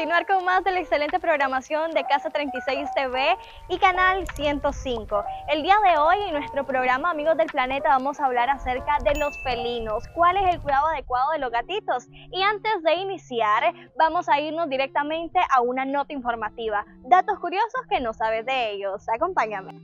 continuar con más de la excelente programación de Casa 36 TV y Canal 105. El día de hoy en nuestro programa Amigos del Planeta vamos a hablar acerca de los felinos, cuál es el cuidado adecuado de los gatitos. Y antes de iniciar, vamos a irnos directamente a una nota informativa, datos curiosos que no sabes de ellos. Acompáñame.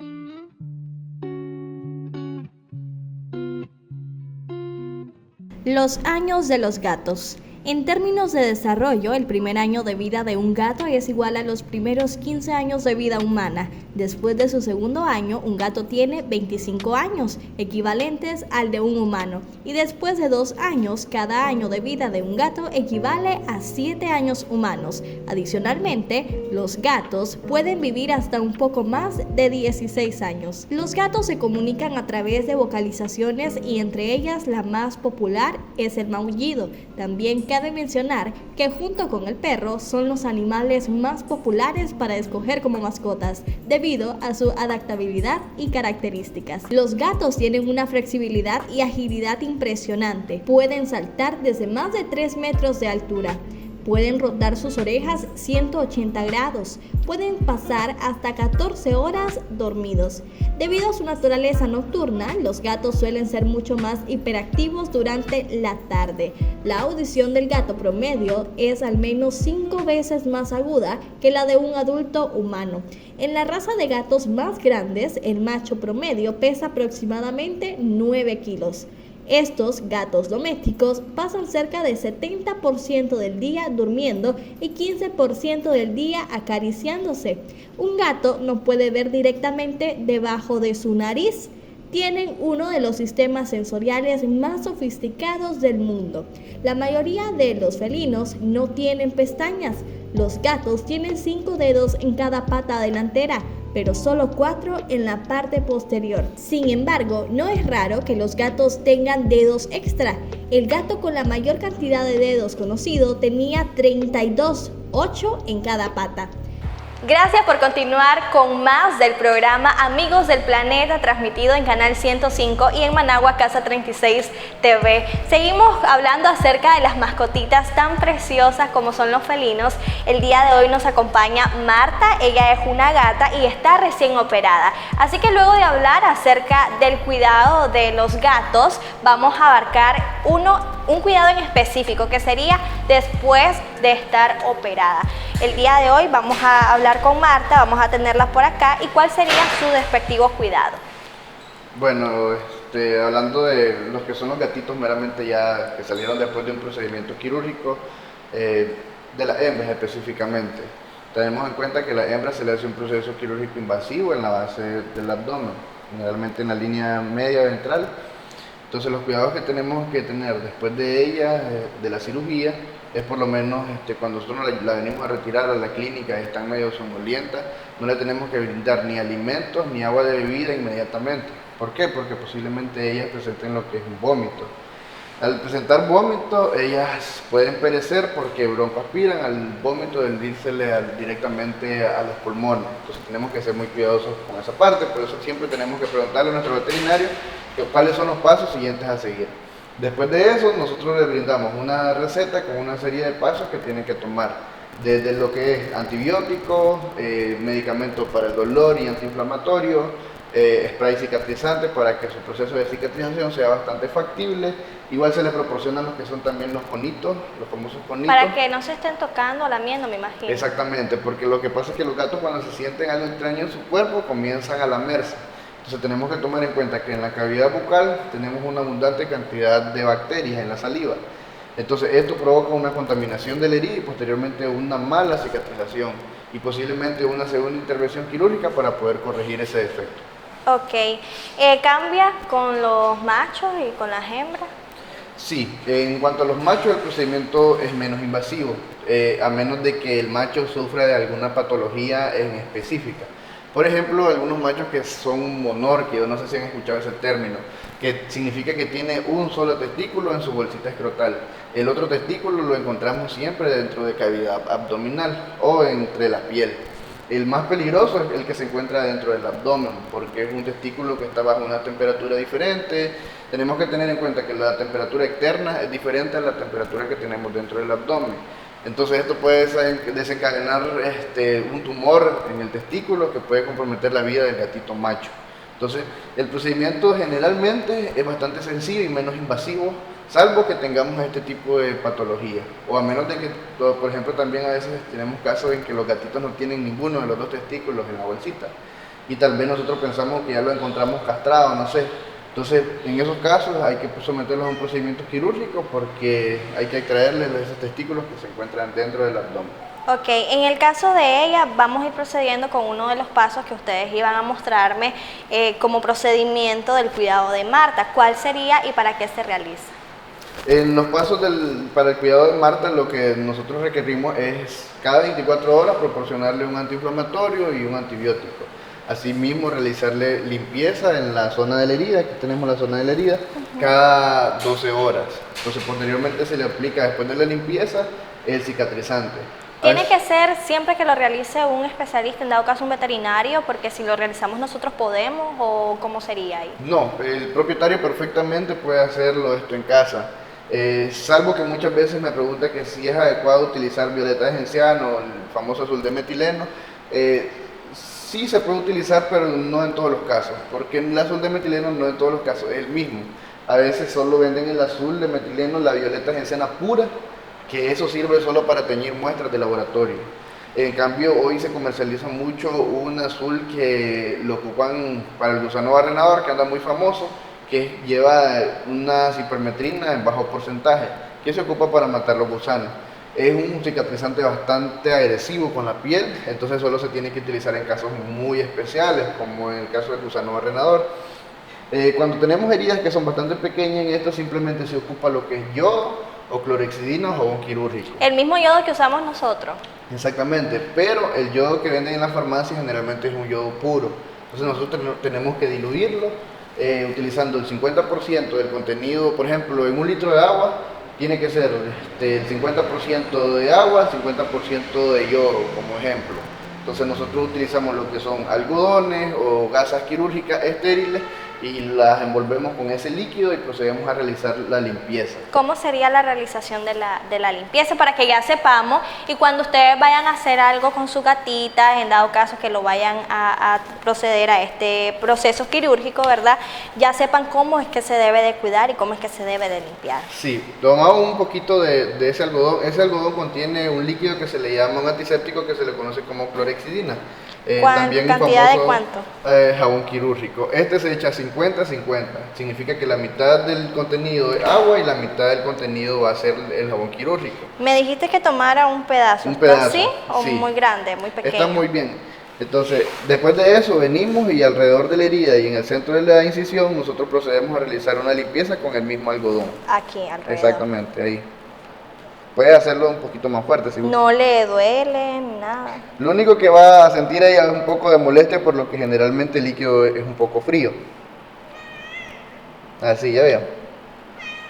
Los años de los gatos. En términos de desarrollo, el primer año de vida de un gato es igual a los primeros 15 años de vida humana. Después de su segundo año, un gato tiene 25 años, equivalentes al de un humano. Y después de 2 años, cada año de vida de un gato equivale a 7 años humanos. Adicionalmente, los gatos pueden vivir hasta un poco más de 16 años. Los gatos se comunican a través de vocalizaciones y entre ellas la más popular es el maullido. También cabe mencionar que junto con el perro son los animales más populares para escoger como mascotas, debido a su adaptabilidad y características. Los gatos tienen una flexibilidad y agilidad impresionante. Pueden saltar desde más de 3 metros de altura. Pueden rotar sus orejas 180 grados. Pueden pasar hasta 14 horas dormidos. Debido a su naturaleza nocturna, los gatos suelen ser mucho más hiperactivos durante la tarde. La audición del gato promedio es al menos 5 veces más aguda que la de un adulto humano. En la raza de gatos más grandes, el macho promedio pesa aproximadamente 9 kilos. Estos gatos domésticos pasan cerca del 70% del día durmiendo y 15% del día acariciándose. Un gato no puede ver directamente debajo de su nariz. Tienen uno de los sistemas sensoriales más sofisticados del mundo. La mayoría de los felinos no tienen pestañas. Los gatos tienen 5 dedos en cada pata delantera, pero solo 4 en la parte posterior. Sin embargo, no es raro que los gatos tengan dedos extra. El gato con la mayor cantidad de dedos conocido tenía 32, 8 en cada pata. Gracias por continuar con más del programa Amigos del Planeta, transmitido en Canal 105 y en Managua, Casa 36 TV. Seguimos hablando acerca de las mascotitas tan preciosas como son los felinos. El día de hoy nos acompaña Marta, ella es una gata y está recién operada. Así que luego de hablar acerca del cuidado de los gatos, vamos a abarcar un cuidado en específico, que sería después de estar operada. El día de hoy vamos a hablar con Marta, vamos a tenerla por acá. ¿Y cuál sería su respectivo cuidado? Bueno, hablando de los que son los gatitos meramente ya que salieron después de un procedimiento quirúrgico, de las hembras específicamente. Tenemos en cuenta que a la hembra se le hace un proceso quirúrgico invasivo en la base del abdomen, generalmente en la línea media ventral. Entonces los cuidados que tenemos que tener después de ella, de la cirugía, es por lo menos cuando nosotros la venimos a retirar a la clínica y están medio somnolientas, no le tenemos que brindar ni alimentos ni agua de bebida inmediatamente. ¿Por qué? Porque posiblemente ellas presenten lo que es un vómito. Al presentar vómito, ellas pueden perecer porque broncoaspiran al vómito del directamente a los pulmones. Entonces tenemos que ser muy cuidadosos con esa parte, por eso siempre tenemos que preguntarle a nuestro veterinario cuáles son los pasos siguientes a seguir. Después de eso, nosotros le brindamos una receta con una serie de pasos que tienen que tomar, desde lo que es antibióticos, medicamentos para el dolor y antiinflamatorio, spray cicatrizante para que su proceso de cicatrización sea bastante factible. Igual se les proporcionan los que son también los conitos, los famosos conitos. Para que no se estén tocando o lamiendo, me imagino. Exactamente, porque lo que pasa es que los gatos cuando se sienten algo extraño en su cuerpo comienzan a lamerse. Entonces tenemos que tomar en cuenta que en la cavidad bucal tenemos una abundante cantidad de bacterias en la saliva. Entonces esto provoca una contaminación de la herida y posteriormente una mala cicatrización y posiblemente una segunda intervención quirúrgica para poder corregir ese defecto. Ok, ¿cambia con los machos y con las hembras? Sí, en cuanto a los machos el procedimiento es menos invasivo, a menos de que el macho sufra de alguna patología en específica. Por ejemplo, algunos machos que son monórquidos, no sé si han escuchado ese término, que significa que tiene un solo testículo en su bolsita escrotal. El otro testículo lo encontramos siempre dentro de cavidad abdominal o entre la piel. El más peligroso es el que se encuentra dentro del abdomen, porque es un testículo que está bajo una temperatura diferente. Tenemos que tener en cuenta que la temperatura externa es diferente a la temperatura que tenemos dentro del abdomen. Entonces esto puede desencadenar un tumor en el testículo que puede comprometer la vida del gatito macho. Entonces el procedimiento generalmente es bastante sencillo y menos invasivo, salvo que tengamos este tipo de patología, o a menos de que, por ejemplo, también a veces tenemos casos en que los gatitos no tienen ninguno de los dos testículos en la bolsita y tal vez nosotros pensamos que ya lo encontramos castrado, no sé. Entonces, en esos casos hay que someterlos a un procedimiento quirúrgico porque hay que extraerles esos testículos que se encuentran dentro del abdomen. Ok, en el caso de ella vamos a ir procediendo con uno de los pasos que ustedes iban a mostrarme como procedimiento del cuidado de Marta. ¿Cuál sería y para qué se realiza? En los pasos para el cuidado de Marta, lo que nosotros requerimos es cada 24 horas proporcionarle un antiinflamatorio y un antibiótico. Asimismo, realizarle limpieza en la zona de la herida, aquí tenemos la zona de la herida, cada 12 horas. Entonces, posteriormente se le aplica, después de la limpieza, el cicatrizante. ¿Tiene que ser siempre que lo realice un especialista, en dado caso un veterinario, porque si lo realizamos nosotros podemos, o cómo sería ahí? No, el propietario perfectamente puede hacerlo esto en casa. Salvo que muchas veces me pregunta que si es adecuado utilizar violeta de genciano o el famoso azul de metileno. Sí se puede utilizar, pero no en todos los casos, porque el azul de metileno no en todos los casos es el mismo. A veces solo venden el azul de metileno, la violeta genciana pura, que eso sirve solo para teñir muestras de laboratorio. En cambio, hoy se comercializa mucho un azul que lo ocupan para el gusano barrenador, que anda muy famoso, que lleva una cipermetrina en bajo porcentaje, que se ocupa para matar los gusanos. Es un cicatrizante bastante agresivo con la piel, entonces solo se tiene que utilizar en casos muy especiales, como en el caso del gusano barrenador. Cuando tenemos heridas que son bastante pequeñas, en esto simplemente se ocupa lo que es yodo o clorhexidina o jabón quirúrgico. El mismo yodo que usamos nosotros. Exactamente, pero el yodo que venden en la farmacia generalmente es un yodo puro. Entonces nosotros tenemos que diluirlo utilizando el 50% del contenido, por ejemplo, en 1 litro de agua, tiene que ser el 50% de agua, 50% de yodo, como ejemplo. Entonces nosotros utilizamos lo que son algodones o gasas quirúrgicas estériles y las envolvemos con ese líquido y procedemos a realizar la limpieza. ¿Cómo sería la realización de la limpieza para que ya sepamos, y cuando ustedes vayan a hacer algo con su gatita, en dado caso que lo vayan a proceder a este proceso quirúrgico, ¿verdad? Ya sepan cómo es que se debe de cuidar y cómo es que se debe de limpiar. Sí, tomamos un poquito de ese algodón. Ese algodón contiene un líquido que se le llama un antiséptico que se le conoce como clorhexidina. También ¿cantidad de cuánto? Jabón quirúrgico. Este se echa 50-50. Significa que la mitad del contenido es agua y la mitad del contenido va a ser el jabón quirúrgico. Me dijiste que tomara un pedazo. Un pedazo, ¿Sí? ¿O sí. Muy grande, muy pequeño? Está muy bien. Entonces, después de eso venimos y alrededor de la herida y en el centro de la incisión nosotros procedemos a realizar una limpieza con el mismo algodón. Aquí, alrededor. Exactamente, ahí. Puede hacerlo un poquito más fuerte. Si no le duele ni nada. Lo único que va a sentir ella es un poco de molestia, por lo que generalmente el líquido es un poco frío. Así, ya veo.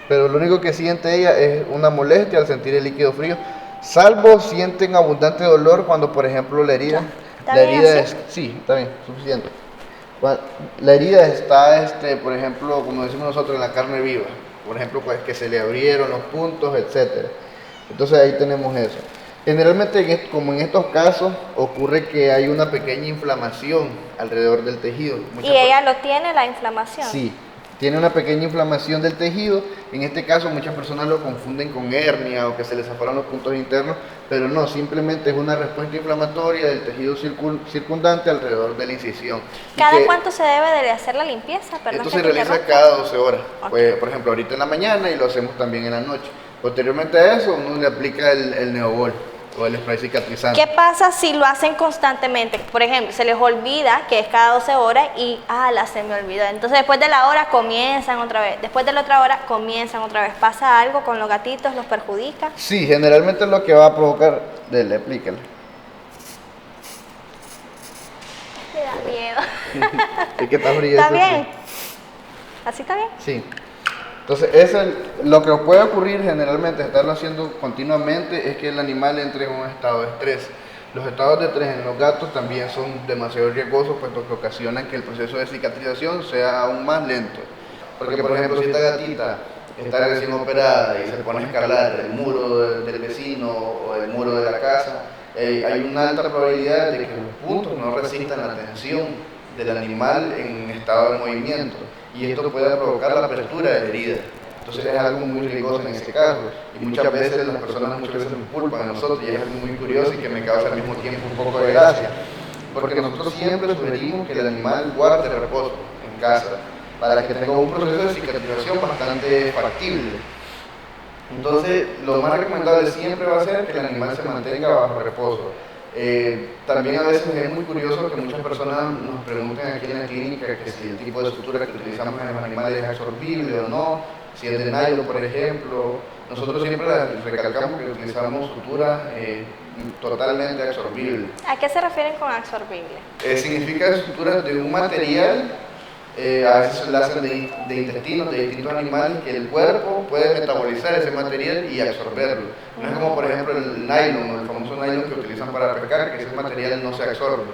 Pero lo único que siente ella es una molestia al sentir el líquido frío, salvo sienten abundante dolor cuando, por ejemplo, la herida... ¿Está bien así? Sí, está bien, suficiente. La herida está, por ejemplo, como decimos nosotros, en la carne viva. Por ejemplo, pues que se le abrieron los puntos, etcétera. Entonces ahí tenemos eso. Generalmente, como en estos casos, ocurre que hay una pequeña inflamación alrededor del tejido. ¿Y ella lo tiene, la inflamación? Sí, tiene una pequeña inflamación del tejido. En este caso, muchas personas lo confunden con hernia o que se les zafaron los puntos internos, pero no, simplemente es una respuesta inflamatoria del tejido circundante alrededor de la incisión. ¿Cada cuánto se debe de hacer la limpieza? Perdón, esto se realiza cada 12 horas. Okay. Pues, por ejemplo, ahorita en la mañana y lo hacemos también en la noche. Posteriormente a eso, uno le aplica el Neobol o el spray cicatrizante. ¿Qué pasa si lo hacen constantemente? Por ejemplo, se les olvida que es cada 12 horas y, se me olvidó. Entonces, después de la hora comienzan otra vez. Después de la otra hora comienzan otra vez. ¿Pasa algo con los gatitos? ¿Los perjudica? Sí, generalmente lo que va a provocar... Dele, explícale. Me da miedo. ¿Y qué tal frío? ¿Está bien? ¿Así está bien? Sí. Entonces, lo que puede ocurrir generalmente, estarlo haciendo continuamente, es que el animal entre en un estado de estrés. Los estados de estrés en los gatos también son demasiado riesgosos, puesto que ocasionan que el proceso de cicatrización sea aún más lento. Porque, por ejemplo, si esta gatita está recién operada y se pone a escalar el muro del vecino o muro de la casa. Hay una alta probabilidad de que los puntos no resistan la tensión del animal en estado de movimiento y esto puede provocar la apertura de la herida. Entonces es algo muy riesgoso en este caso y muchas veces las personas nos culpan a nosotros y es algo muy curioso y que me causa al mismo tiempo un poco de gracia, porque nosotros siempre sugerimos que el animal guarde reposo en casa para que tenga un proceso de cicatrización bastante factible. Entonces, lo más recomendable siempre va a ser que el animal se mantenga bajo reposo. También a veces es muy curioso que muchas personas nos pregunten aquí en la clínica que si el tipo de sutura que utilizamos en los animales es absorbible o no, si es de nylon, por ejemplo. Nosotros siempre recalcamos que utilizamos sutura totalmente absorbible. ¿A qué se refieren con absorbible? Significa suturas de un material. A veces se hacen de intestinos de distintos animales que el cuerpo puede metabolizar ese material y absorberlo. No es como por ejemplo el nylon, el famoso nylon que utilizan para pescar, que ese material no se absorbe.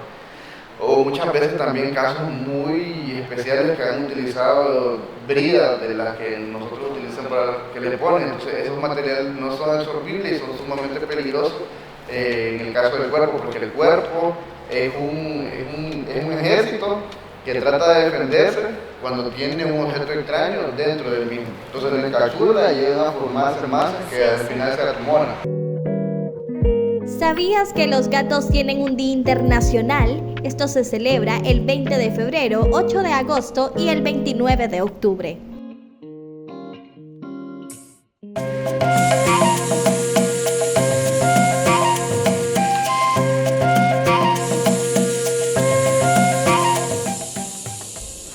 O muchas veces también casos muy especiales que han utilizado bridas de las que nosotros utilizamos para que le ponen. Entonces esos materiales no son absorbibles y son sumamente peligrosos en el caso del cuerpo, porque el cuerpo es un ejército que trata de defenderse cuando tiene un objeto extraño dentro del mismo. Entonces le encapsula y llegan a formarse masas que al final se acumulan. ¿Sabías que los gatos tienen un día internacional? Esto se celebra el 20 de febrero, 8 de agosto y el 29 de octubre.